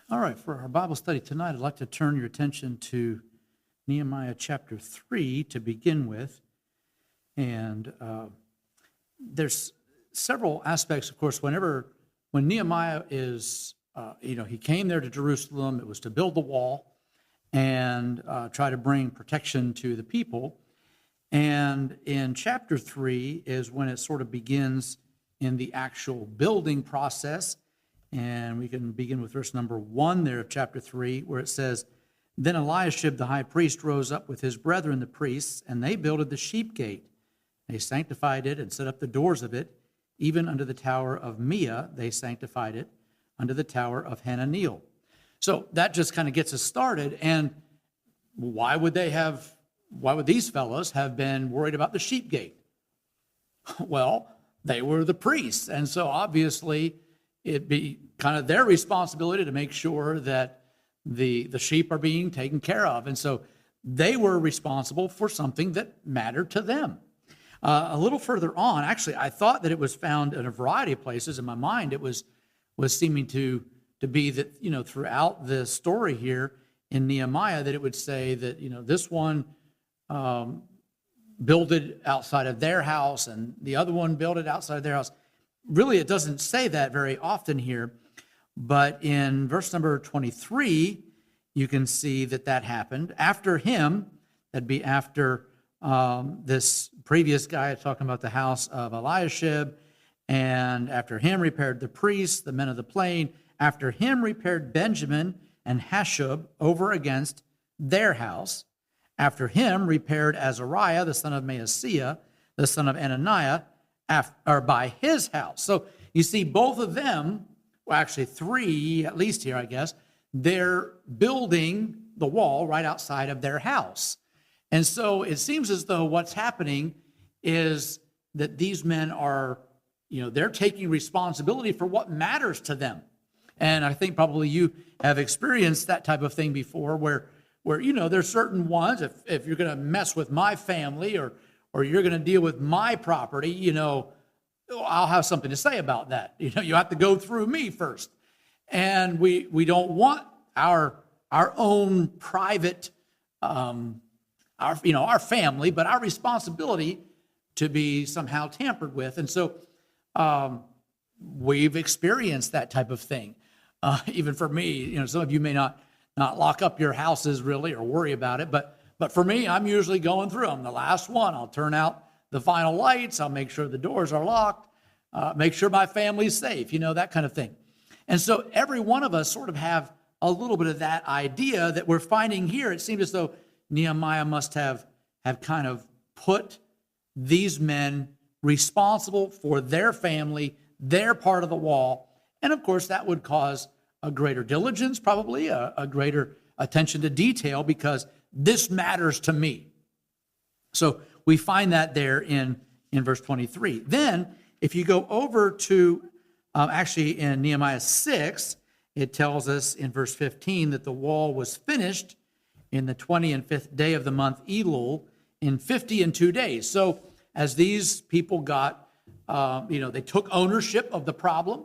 All right, for our Bible study tonight, I'd like to turn your attention to Nehemiah chapter 3 to begin with. And there's several aspects, of course, when Nehemiah is, he came there to Jerusalem, it was to build the wall and try to bring protection to the people. And in chapter 3 is when it sort of begins in the actual building process. And we can begin with verse number 1 there of chapter 3, where it says, Then Eliashib the high priest rose up with his brethren the priests, and they builded the sheep gate. They sanctified it and set up the doors of it, even unto the tower of Mia they sanctified it, unto the tower of Hananiel. So that just kind of gets us started. And why would these fellows have been worried about the sheep gate? Well, they were the priests, and so obviously it'd be kind of their responsibility to make sure that the sheep are being taken care of. And so they were responsible for something that mattered to them. A little further on, actually, I thought that it was found in a variety of places. In my mind, it was seeming to be that, throughout the story here in Nehemiah, that it would say that, this one builded outside of their house and the other one builded outside of their house. Really, it doesn't say that very often here, but in verse number 23, you can see that happened. After him, that'd be after this previous guy talking about the house of Eliashib, and after him repaired the priests, the men of the plain. After him repaired Benjamin and Hashub over against their house. After him repaired Azariah, the son of Maaseiah, the son of Ananiah, by his house. So you see both of them, well, actually three at least here, I guess, they're building the wall right outside of their house. And so it seems as though what's happening is that these men are, they're taking responsibility for what matters to them. And I think probably you have experienced that type of thing before where there's certain ones, if you're going to mess with my family or you're going to deal with my property, I'll have something to say about that. You have to go through me first. And we don't want our own private, our family, but our responsibility to be somehow tampered with. And so we've experienced that type of thing. Even for me, some of you may not lock up your houses really or worry about it, but for me, I'm usually going through. I'm the last one. I'll turn out the final lights. I'll make sure the doors are locked, make sure my family's safe, that kind of thing. And so every one of us sort of have a little bit of that idea that we're finding here. It seems as though Nehemiah must have kind of put these men responsible for their family, their part of the wall. And of course, that would cause a greater diligence, probably a greater attention to detail, because this matters to me. So we find that there in verse 23. Then, if you go over to, actually in Nehemiah 6, it tells us in verse 15 that the wall was finished in the 25th day of the month Elul in 52 days. So as these people got, they took ownership of the problem,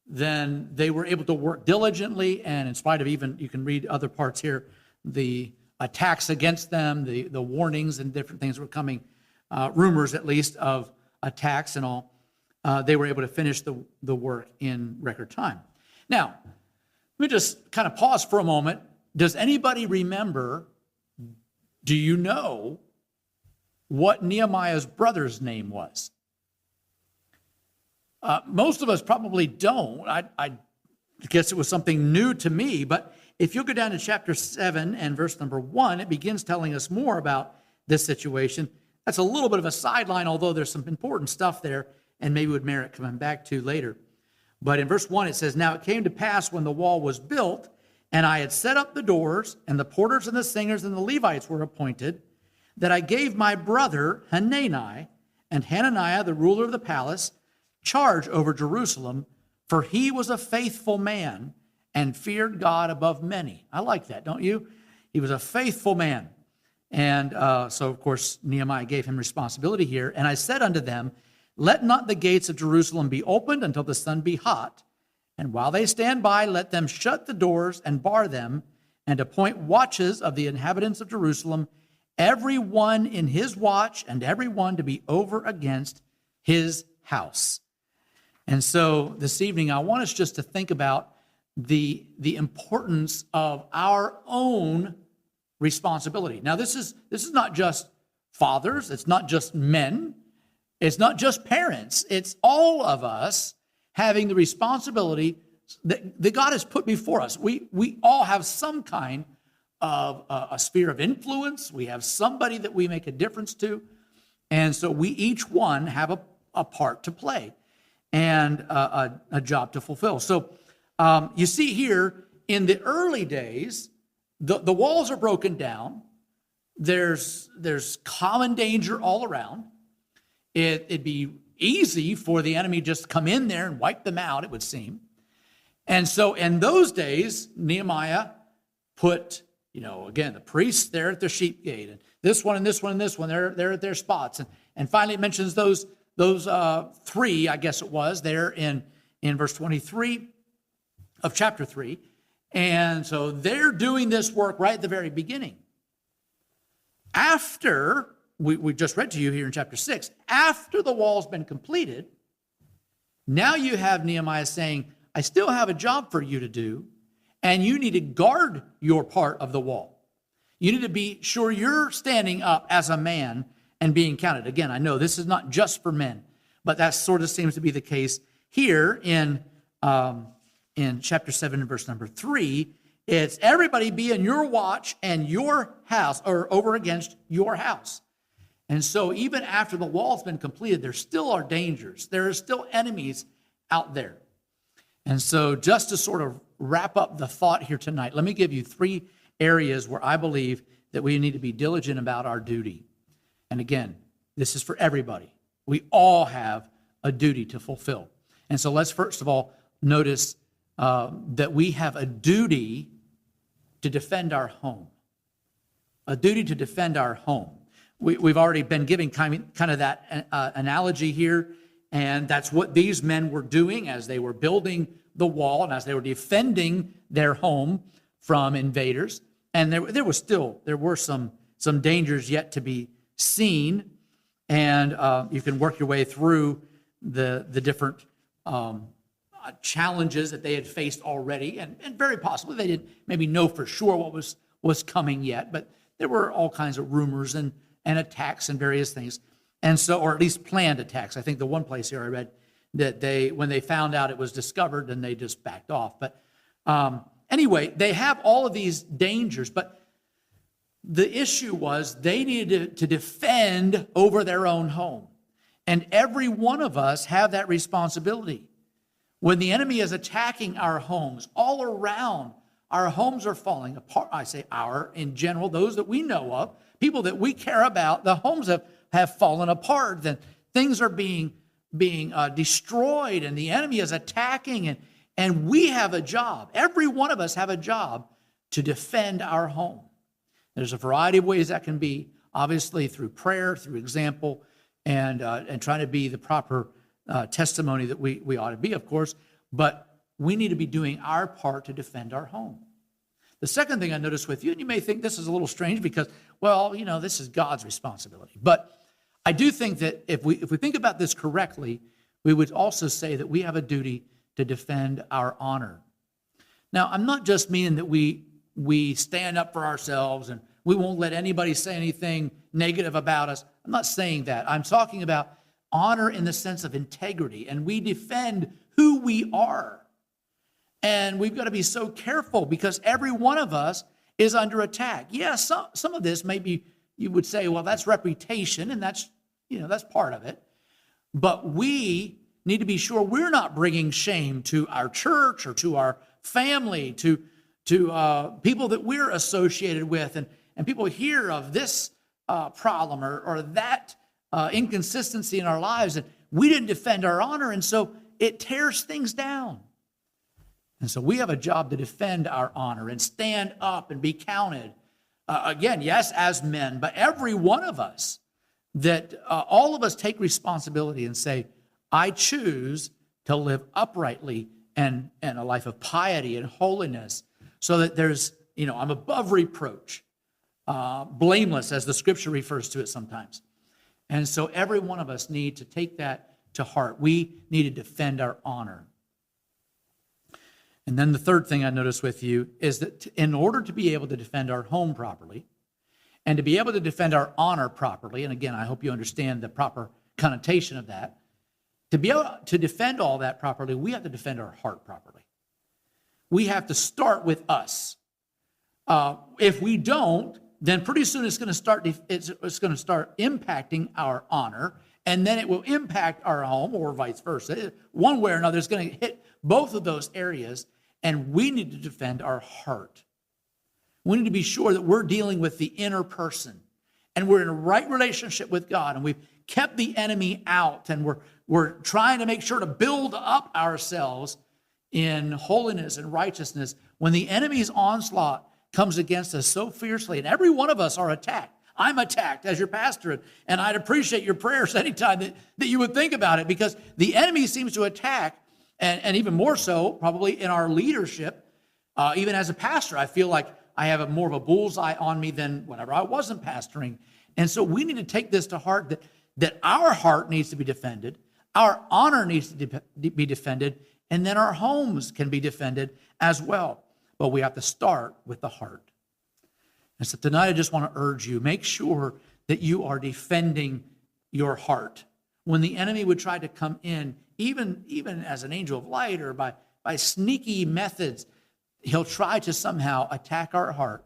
then they were able to work diligently, and in spite of even, you can read other parts here, the attacks against them, the warnings and different things were coming, rumors at least of attacks and all, they were able to finish the work in record time. Now, let me just kind of pause for a moment. Does anybody remember, do you know what Nehemiah's brother's name was? Most of us probably don't. I guess it was something new to me, but if you go down to chapter 7 and verse number 1, it begins telling us more about this situation. That's a little bit of a sideline, although there's some important stuff there and maybe would merit coming back to later. But in verse 1, it says, Now it came to pass when the wall was built, and I had set up the doors, and the porters and the singers and the Levites were appointed, that I gave my brother Hanani and Hananiah, the ruler of the palace, charge over Jerusalem, for he was a faithful man and feared God above many. I like that, don't you? He was a faithful man. And so, of course, Nehemiah gave him responsibility here. And I said unto them, Let not the gates of Jerusalem be opened until the sun be hot, And while they stand by, let them shut the doors and bar them, and appoint watches of the inhabitants of Jerusalem, every one in his watch, and every one to be over against his house. And so this evening, I want us just to think about the importance of our own responsibility. Now, this is not just fathers, it's not just men, it's not just parents, it's all of us having the responsibility that God has put before us. We all have some kind of a sphere of influence. We have somebody that we make a difference to. And so we each one have a part to play and a job to fulfill. So you see here in the early days, the walls are broken down. There's common danger all around. It'd be easy for the enemy just to come in there and wipe them out, it would seem. And so in those days, Nehemiah put, again, the priests there at their sheep gate, and this one and this one and this one, they're at their spots. And finally it mentions those three, I guess it was, there in verse 23 of chapter 3. And so they're doing this work right at the very beginning. After, we just read to you here in chapter 6, after the wall's been completed, now you have Nehemiah saying, I still have a job for you to do, and you need to guard your part of the wall. You need to be sure you're standing up as a man and being counted. Again, I know this is not just for men, but that sort of seems to be the case here in chapter 7 and verse number 3. It's everybody be in your watch and your house, or over against your house. And so even after the wall's been completed, there still are dangers. There are still enemies out there. And so just to sort of wrap up the thought here tonight, let me give you 3 areas where I believe that we need to be diligent about our duty. And again, this is for everybody. We all have a duty to fulfill. And so let's first of all notice that we have a duty to defend our home. A duty to defend our home. We've already been giving kind of that analogy here, and that's what these men were doing as they were building the wall and as they were defending their home from invaders. And there were some dangers yet to be seen, and you can work your way through the different challenges that they had faced already, and very possibly they didn't maybe know for sure what was coming yet, but there were all kinds of rumors and attacks and various things. And so, or at least planned attacks. I think the one place here I read that when they found out it was discovered, then they just backed off. But anyway, they have all of these dangers, but the issue was they needed to defend over their own home. And every one of us have that responsibility. When the enemy is attacking our homes, all around, our homes are falling apart. I say our, in general, those that we know of, people that we care about, the homes have fallen apart. Then things are being destroyed, and the enemy is attacking, and we have a job. Every one of us have a job to defend our home. There's a variety of ways that can be, obviously through prayer, through example, and trying to be the proper testimony that we ought to be, of course, but we need to be doing our part to defend our home. The second thing I noticed with you, and you may think this is a little strange because, well, this is God's responsibility. But I do think that if we think about this correctly, we would also say that we have a duty to defend our honor. Now, I'm not just meaning that we stand up for ourselves and we won't let anybody say anything negative about us. I'm not saying that. I'm talking about honor in the sense of integrity, and we defend who we are. And we've got to be so careful because every one of us is under attack. Yes, some of this maybe you would say, well, that's reputation, and that's part of it. But we need to be sure we're not bringing shame to our church or to our family, to people that we're associated with, and people hear of this problem or that inconsistency in our lives, and we didn't defend our honor, and so it tears things down. And so we have a job to defend our honor and stand up and be counted. Again, yes, as men, but every one of us, that all of us take responsibility and say, I choose to live uprightly and a life of piety and holiness, so that there's, I'm above reproach, blameless, as the scripture refers to it sometimes. And so every one of us need to take that to heart. We need to defend our honor. And then the third thing I notice with you is that in order to be able to defend our home properly and to be able to defend our honor properly, and again, I hope you understand the proper connotation of that, to be able to defend all that properly, we have to defend our heart properly. We have to start with us. If we don't, then pretty soon it's going to start impacting our honor, and then it will impact our home, or vice versa. One way or another, it's going to hit both of those areas, and we need to defend our heart. We need to be sure that we're dealing with the inner person, and we're in a right relationship with God, and we've kept the enemy out, and we're trying to make sure to build up ourselves in holiness and righteousness. When the enemy's onslaught comes against us so fiercely, and every one of us are attacked. I'm attacked as your pastor, and I'd appreciate your prayers anytime that you would think about it, because the enemy seems to attack, and even more so probably in our leadership. Even as a pastor, I feel like I have more of a bullseye on me than whenever I wasn't pastoring. And so we need to take this to heart, that our heart needs to be defended, our honor needs to be defended, and then our homes can be defended as well. But we have to start with the heart. And so tonight I just want to urge you, make sure that you are defending your heart. When the enemy would try to come in, even as an angel of light or by sneaky methods, he'll try to somehow attack our heart.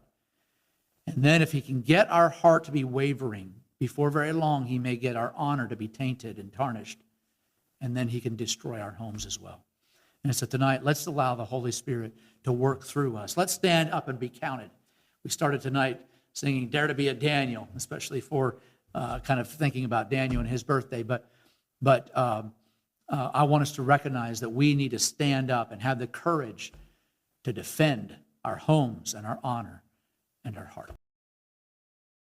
And then if he can get our heart to be wavering, before very long, he may get our honor to be tainted and tarnished. And then he can destroy our homes as well. And so tonight, let's allow the Holy Spirit to work through us. Let's stand up and be counted. We started tonight singing Dare to be a Daniel, especially for kind of thinking about Daniel and his birthday. But I want us to recognize that we need to stand up and have the courage to defend our homes and our honor and our heart.